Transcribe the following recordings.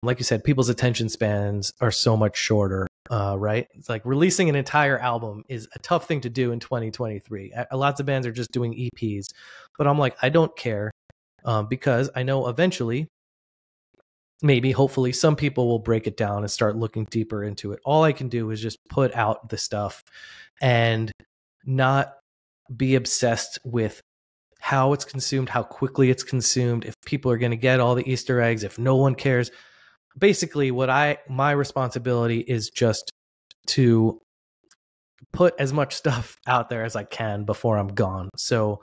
like you said, people's attention spans are so much shorter, right? It's like releasing an entire album is a tough thing to do in 2023. Lots of bands are just doing EPs, but I'm like, I don't care, because I know eventually, maybe, hopefully, some people will break it down and start looking deeper into it. All I can do is just put out the stuff and not be obsessed with how it's consumed, how quickly it's consumed, if people are going to get all the Easter eggs, if no one cares. Basically, my responsibility is just to put as much stuff out there as I can before I'm gone. So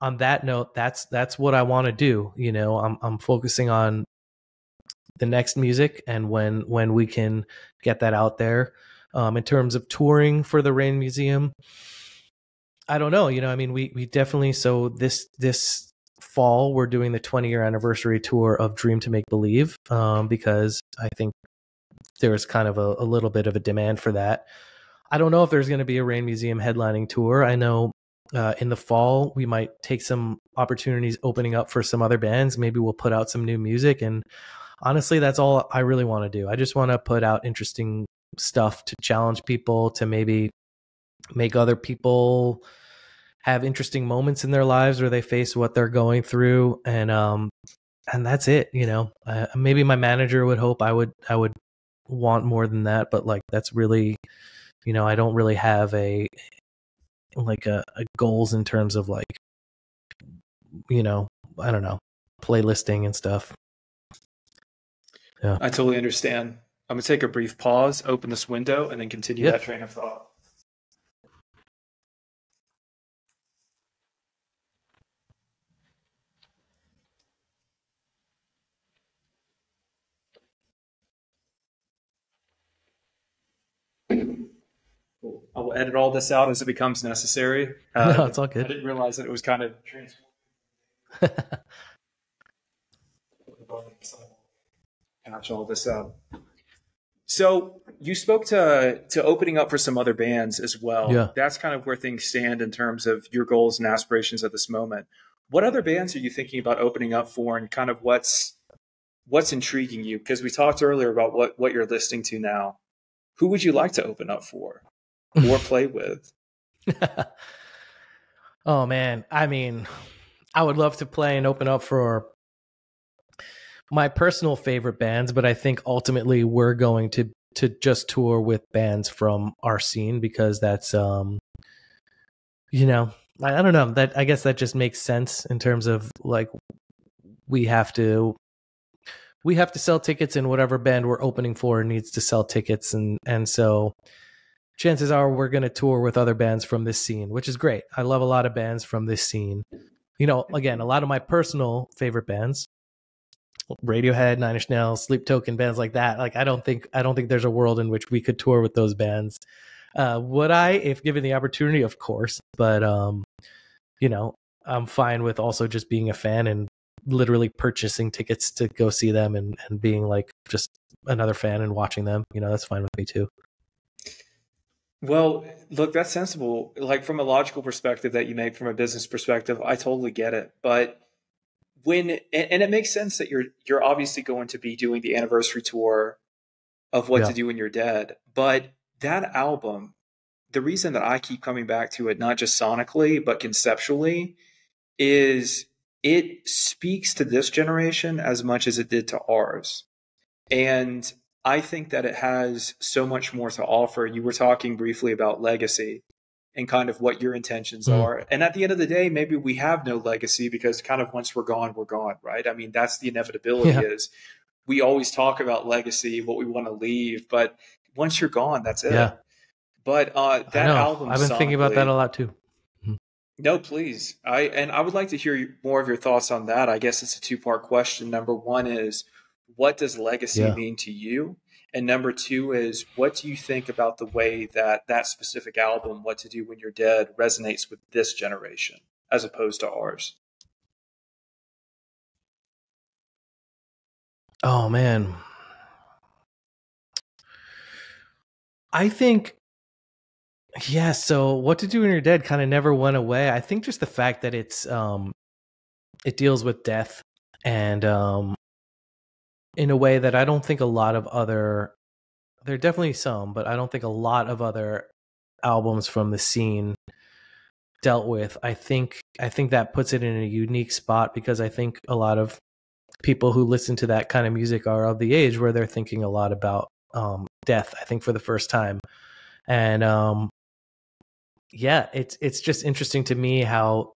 on that note, that's what I want to do. You know, I'm focusing on the next music, and when we can get that out there. In terms of touring for the Rain Museum, I don't know. You know, I mean, we definitely, so this fall we're doing the 20-year anniversary tour of Dream to Make Believe, because I think there's kind of a little bit of a demand for that. I don't know if there's going to be a Rain Museum headlining tour. I know in the fall we might take some opportunities opening up for some other bands. Maybe we'll put out some new music, and honestly, that's all I really want to do. I just want to put out interesting stuff to challenge people, to maybe make other people have interesting moments in their lives where they face what they're going through, and that's it. You know, maybe my manager would hope I would want more than that, but like, that's really, you know, I don't really have a goals in terms of, like, you know, I don't know, playlisting and stuff. Yeah. I totally understand. I'm going to take a brief pause, open this window, and then continue that train of thought. Cool. I will edit all this out as it becomes necessary. No, it's all good. I didn't realize that it was kind of transformed. Patch all this up. So you spoke to opening up for some other bands as well. Yeah. That's kind of where things stand in terms of your goals and aspirations at this moment. What other bands are you thinking about opening up for, and kind of what's intriguing you? Because we talked earlier about what you're listening to now. Who would you like to open up for or play with? Oh man, I mean, I would love to play and open up for my personal favorite bands, but I think ultimately we're going to just tour with bands from our scene, because that's you know, I don't know, that I guess that just makes sense in terms of, like, we have to sell tickets, and whatever band we're opening for needs to sell tickets, and so chances are we're going to tour with other bands from this scene, which is great. I love a lot of bands from this scene. You know, again, a lot of my personal favorite bands, Radiohead, Nine Inch Nails, Sleep Token, bands like that. Like, I don't think there's a world in which we could tour with those bands. Would I, if given the opportunity? Of course. But, you know, I'm fine with also just being a fan and literally purchasing tickets to go see them, and being like just another fan and watching them. You know, that's fine with me too. Well, look, that's sensible. Like, from a logical perspective that you make, from a business perspective, I totally get it. But and it makes sense that you're obviously going to be doing the anniversary tour of What to Do When You're Dead. But that album, the reason that I keep coming back to it, not just sonically, but conceptually, is it speaks to this generation as much as it did to ours. And I think that it has so much more to offer. You were talking briefly about legacy and kind of what your intentions are. And at the end of the day, maybe we have no legacy, because kind of once we're gone, right? I mean, that's the inevitability. Is we always talk about legacy, what we want to leave, but once you're gone, that's it. Yeah. But that album, I've been thinking about that a lot too. No, please. I would like to hear more of your thoughts on that. I guess it's a two-part question. Number one is, what does legacy mean to you? And number two is, what do you think about the way that specific album, What to Do When You're Dead, resonates with this generation as opposed to ours? Oh, man. I think, so What to Do When You're Dead kind of never went away. I think just the fact that it's it deals with death, and in a way that I don't think a lot of other, there are definitely some, but I don't think a lot of other albums from the scene dealt with. I think that puts it in a unique spot, because I think a lot of people who listen to that kind of music are of the age where they're thinking a lot about death, I think, for the first time. And yeah, it's just interesting to me how,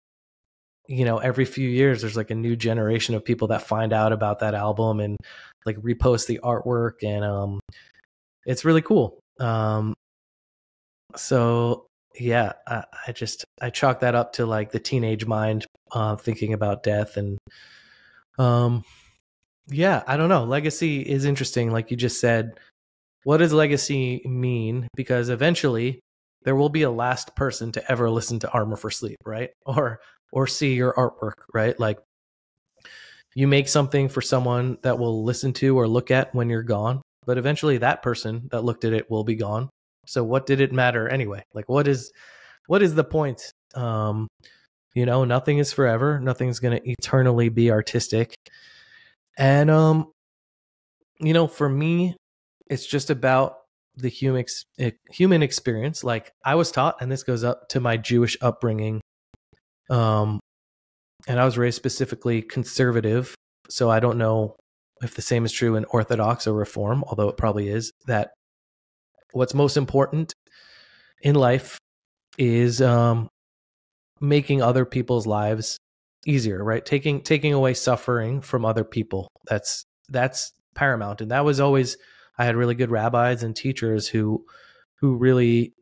every few years there's like a new generation of people that find out about that album and like repost the artwork, and it's really cool. So yeah, I chalk that up to like the teenage mind thinking about death. And yeah, I don't know. Legacy is interesting. Like you just said, what does legacy mean? Because eventually there will be a last person to ever listen to Armor for Sleep, right? Or see your artwork, right? Like, you make something for someone that will listen to or look at when you're gone, but eventually that person that looked at it will be gone. So what did it matter anyway? Like, what is the point? Nothing is forever. Nothing's going to eternally be artistic. And for me, it's just about the human experience. Like, I was taught, and this goes up to my Jewish upbringing, and I was raised specifically conservative, so I don't know if the same is true in Orthodox or Reform, although it probably is, that what's most important in life is making other people's lives easier, right? Taking away suffering from other people. That's paramount. And that was always, I had really good rabbis and teachers who really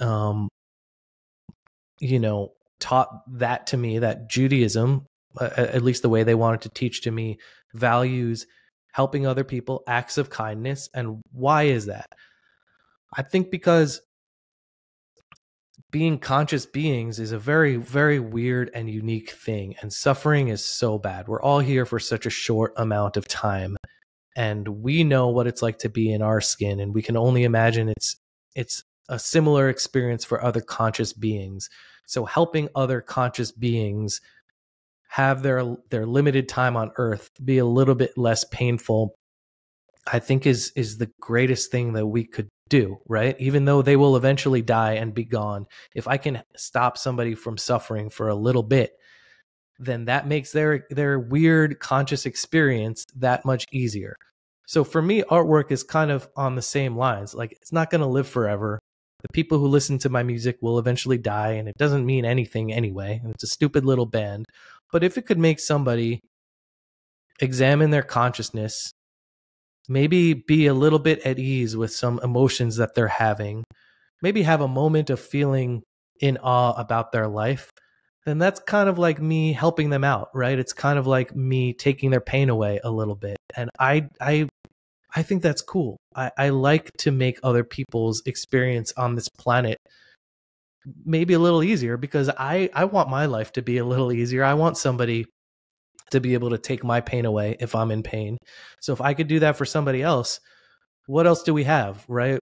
taught that to me, that Judaism, at least the way they wanted to teach to me, values helping other people, acts of kindness. And why is that? I think because being conscious beings is a very, very weird and unique thing. And suffering is so bad. We're all here for such a short amount of time. And we know what it's like to be in our skin. And we can only imagine it's a similar experience for other conscious beings. So helping other conscious beings have their limited time on Earth be a little bit less painful, I think is the greatest thing that we could do, right? Even though they will eventually die and be gone, if I can stop somebody from suffering for a little bit, then that makes their weird conscious experience that much easier. So for me, artwork is kind of on the same lines. Like, it's not going to live forever. The people who listen to my music will eventually die, and it doesn't mean anything anyway. And it's a stupid little band. But if it could make somebody examine their consciousness, maybe be a little bit at ease with some emotions that they're having, maybe have a moment of feeling in awe about their life, then that's kind of like me helping them out, right? It's kind of like me taking their pain away a little bit. And I think that's cool. I like to make other people's experience on this planet maybe a little easier, because I want my life to be a little easier. I want somebody to be able to take my pain away if I'm in pain. So if I could do that for somebody else, what else do we have, right?